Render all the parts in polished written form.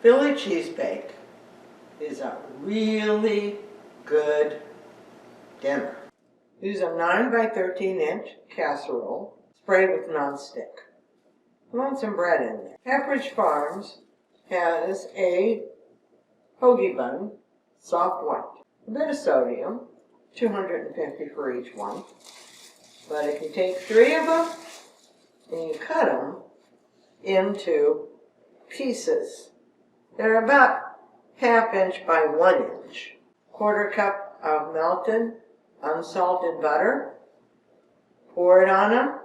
Philly cheese bake is a really good dinner. Use a 9 by 13 inch casserole, sprayed with nonstick. I want some bread in there. Pepperidge Farms has a hoagie bun, soft white. A bit of sodium, 250 for each one. But if you take 3 of them and you cut them into pieces, they're about 1/2 inch by 1 inch. 1/4 cup of melted, unsalted butter. Pour it on them.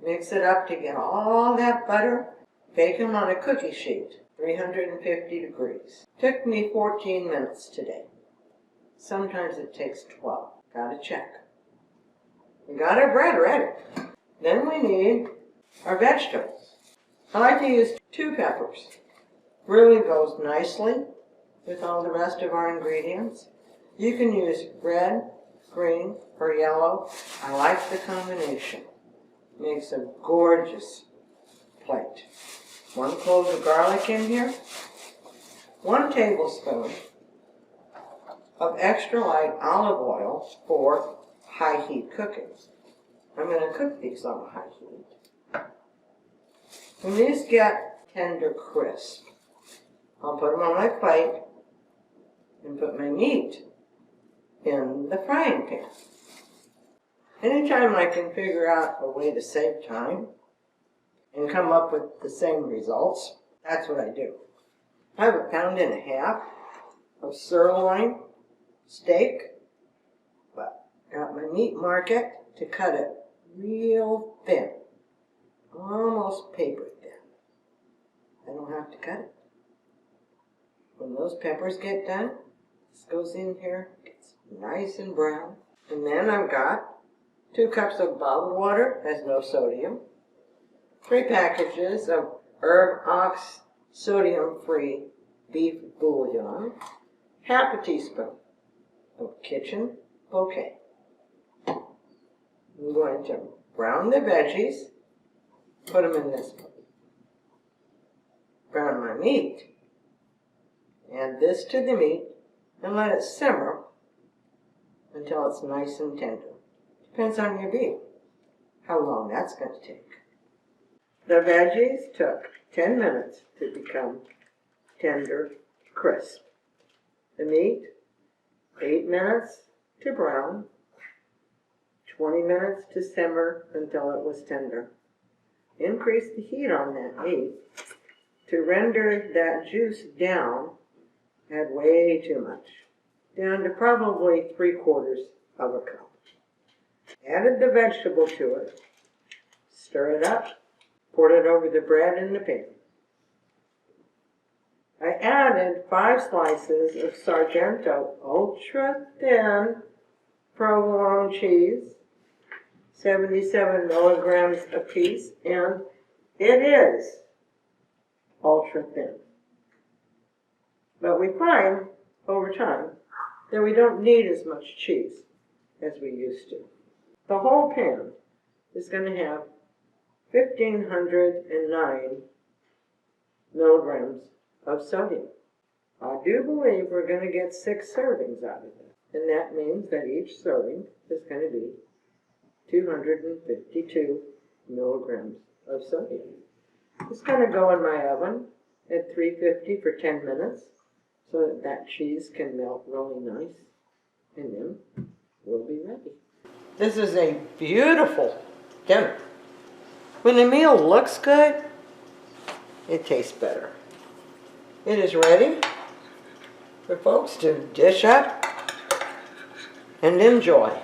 Mix it up to get all that butter. Bake them on a cookie sheet, 350 degrees. Took me 14 minutes today. Sometimes it takes 12. Gotta check. We got our bread ready. Then we need our vegetables. I like to use 2 peppers. Really goes nicely with all the rest of our ingredients. You can use red, green, or yellow. I like the combination. Makes a gorgeous plate. 1 clove of garlic in here. 1 tablespoon of extra light olive oil for high heat cooking. I'm going to cook these on high heat. When these get tender crisp, I'll put them on my plate and put my meat in the frying pan. Anytime I can figure out a way to save time and come up with the same results, that's what I do. I have 1.5 pounds of sirloin steak, but got my meat market to cut it real thin, almost paper thin. I don't have to cut it. When those peppers get done, this goes in here, gets nice and brown. And then I've got 2 cups of bottled water, has no sodium, 3 packages of Herb Ox sodium-free beef bouillon, 1/2 teaspoon of kitchen bouquet. I'm going to brown the veggies, put them in this plate. Brown my meat, add this to the meat, and let it simmer until it's nice and tender. Depends on your beef, how long that's going to take. The veggies took 10 minutes to become tender, crisp. The meat, 8 minutes to brown, 20 minutes to simmer until it was tender. Increase the heat on that meat to render that juice down. Add way too much, down to probably 3/4 of a cup. Added the vegetable to it, stir it up, poured it over the bread in the pan. I added 5 slices of Sargento ultra thin provolone cheese, 77 milligrams a piece, and it is ultra thin. But we find over time that we don't need as much cheese as we used to. The whole pan is going to have 1,509 milligrams of sodium. I do believe we're going to get 6 servings out of it. And that means that each serving is going to be 252 milligrams of sodium. It's going to go in my oven at 350 for 10 minutes so that that cheese can melt really nice. And then we'll be ready. This is a beautiful dinner. When a meal looks good, it tastes better. It is ready for folks to dish up and enjoy.